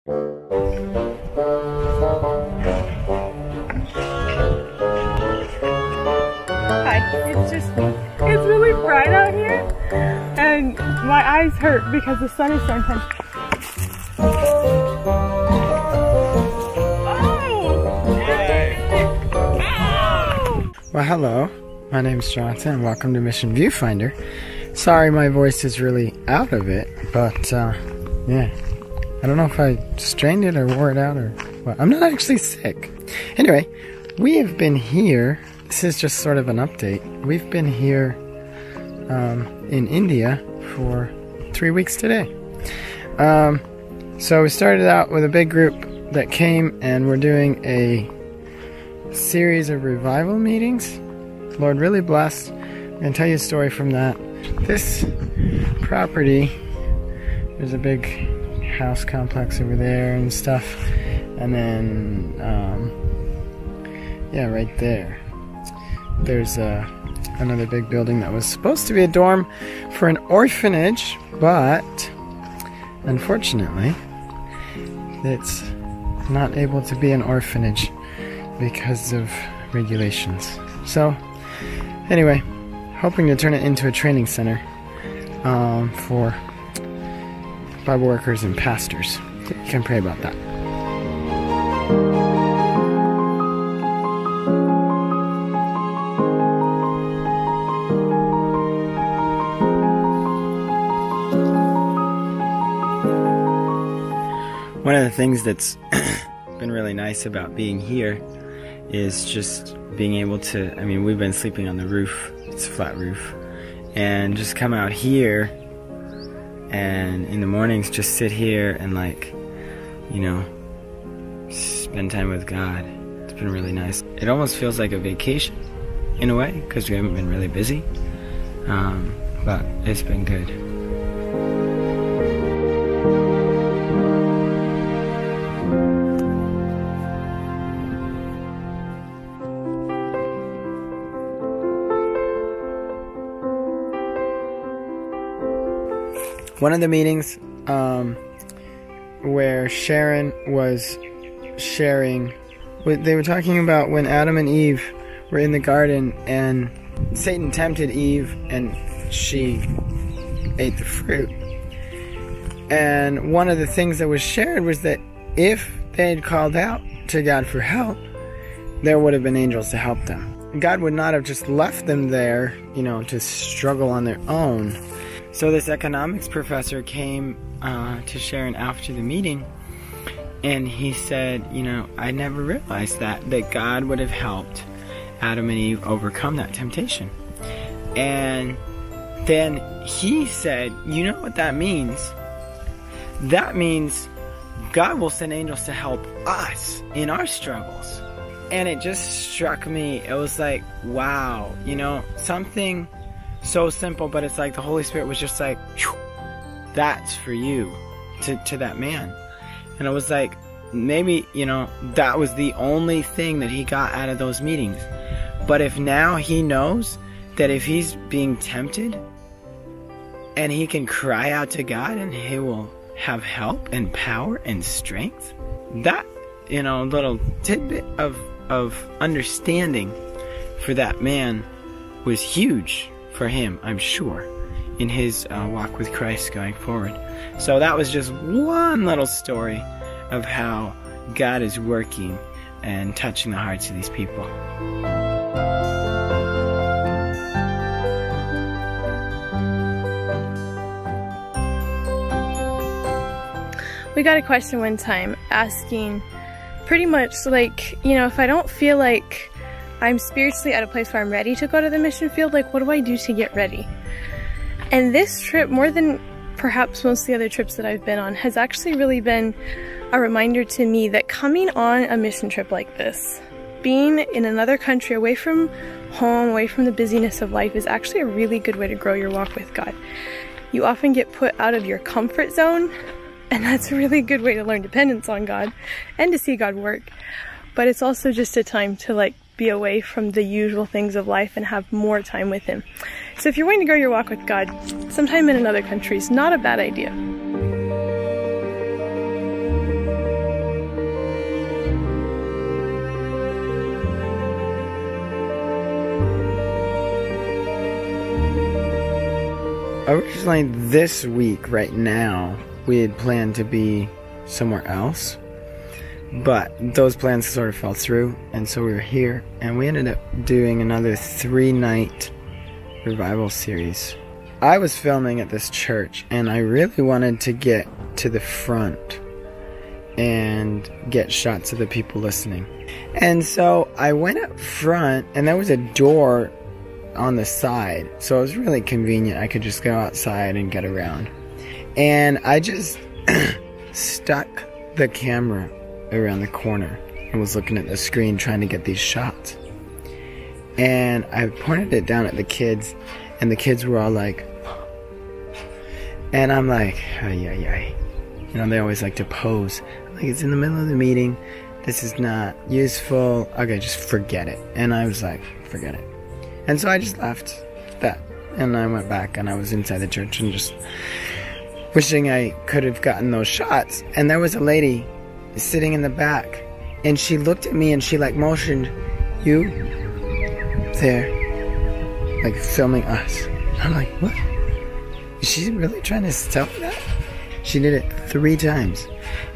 Hi, it's really bright out here, and my eyes hurt because the sun is so intense. Well, hello, my name's Jonathan and welcome to MissionViewfinder. Sorry my voice is really out of it, but yeah, I don't know if I strained it or wore it out or what. I'm not actually sick. Anyway, we have been here, this is just sort of an update. We've been here in India for 3 weeks today. So we started out with a big group that came, and we're doing a series of revival meetings. Lord really blessed. I'm going to tell you a story from that. This property, there's a big house complex over there and stuff, and then yeah, right there there's another big building that was supposed to be a dorm for an orphanage, but unfortunately it's not able to be an orphanage because of regulations. So anyway, hoping to turn it into a training center for Bible workers and pastors. You can pray about that. One of the things that's been really nice about being here is just being able to, I mean, we've been sleeping on the roof, it's a flat roof, and just come out here and in the mornings just sit here and, like, you know, spend time with God. It's been really nice. It almost feels like a vacation in a way because we haven't been really busy, but it's been good. One of the meetings where Sharon was sharing, they were talking about when Adam and Eve were in the garden and Satan tempted Eve and she ate the fruit. And one of the things that was shared was that if they had called out to God for help, there would have been angels to help them. God would not have just left them there, you know, to struggle on their own. So this economics professor came to Sharon after the meeting, and he said, you know, I never realized that God would have helped Adam and Eve overcome that temptation. And then he said, you know what that means? That means God will send angels to help us in our struggles. And it just struck me. It was like, wow, you know, something so simple, but it's like the Holy Spirit was just like, that's for you, to that man. And it was like, maybe, you know, that was the only thing that he got out of those meetings. But if now he knows that if he's being tempted and he can cry out to God and he will have help and power and strength, that, you know, little tidbit of understanding for that man was huge for him, I'm sure, in his walk with Christ going forward. So that was just one little story of how God is working and touching the hearts of these people. We got a question one time asking pretty much like, you know, if I don't feel like I'm spiritually at a place where I'm ready to go to the mission field, like, what do I do to get ready? And this trip, more than perhaps most of the other trips that I've been on, has actually really been a reminder to me that coming on a mission trip like this, being in another country away from home, away from the busyness of life, is actually a really good way to grow your walk with God. You often get put out of your comfort zone, and that's a really good way to learn dependence on God and to see God work. But it's also just a time to, like, be away from the usual things of life and have more time with Him. So if you're wanting to grow your walk with God, sometime in another country is not a bad idea. originally this week, right now, we had planned to be somewhere else, but those plans sort of fell through, and so we were here, and we ended up doing another 3-night revival series. I was filming at this church, and I really wanted to get to the front and get shots of the people listening. And so I went up front, and there was a door on the side, so it was really convenient. I could just go outside and get around. And I just stuck the camera around the corner and was looking at the screen trying to get these shots. And I pointed it down at the kids, and the kids were all like, and I'm like, ay, ay, ay. You know, they always like to pose. Like, it's in the middle of the meeting. This is not useful. Okay, just forget it. And I was like, forget it. And so I just left that. And I went back, and I was inside the church and just wishing I could have gotten those shots. And there was a lady sitting in the back, and she looked at me and she like motioned, you there, like filming us. I'm like, what? Is she really trying to tell me that? She did it 3 times.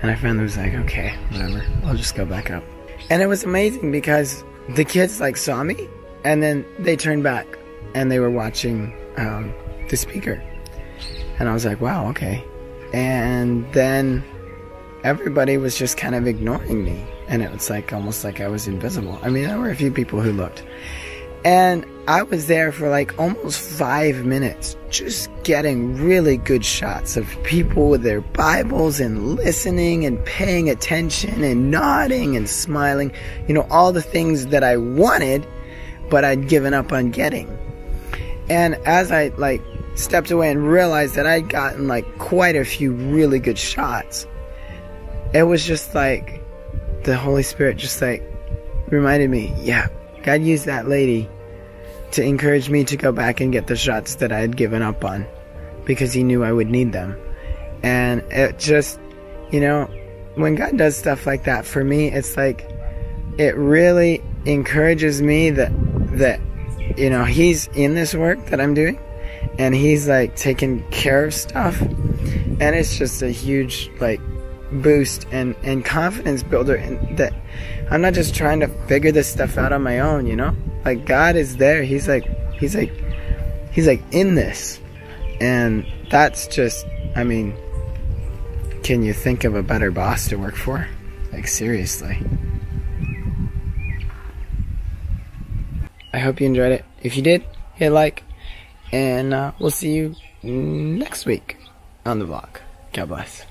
And I finally was like, okay, whatever, I'll just go back up. And it was amazing because the kids like saw me, and then they turned back and they were watching the speaker. And I was like, wow, okay. And then everybody was just kind of ignoring me, and it was like almost like I was invisible. I mean, there were a few people who looked, and I was there for like almost 5 minutes just getting really good shots of people with their Bibles and listening and paying attention and nodding and smiling, you know, all the things that I wanted but I'd given up on getting. And as I like stepped away and realized that I'd gotten like quite a few really good shots, it was just like the Holy Spirit just like reminded me, yeah, God used that lady to encourage me to go back and get the shots that I had given up on, because he knew I would need them. And it just, you know, when God does stuff like that for me, it's like it really encourages me that you know, he's in this work that I'm doing, and he's like taking care of stuff, and it's just a huge like boost and confidence builder, and that I'm not just trying to figure this stuff out on my own, you know, like God is there. He's like in this, and that's just, I mean, can you think of a better boss to work for? Like, seriously. I hope you enjoyed it. If you did, hit like, and we'll see you next week on the vlog. God bless.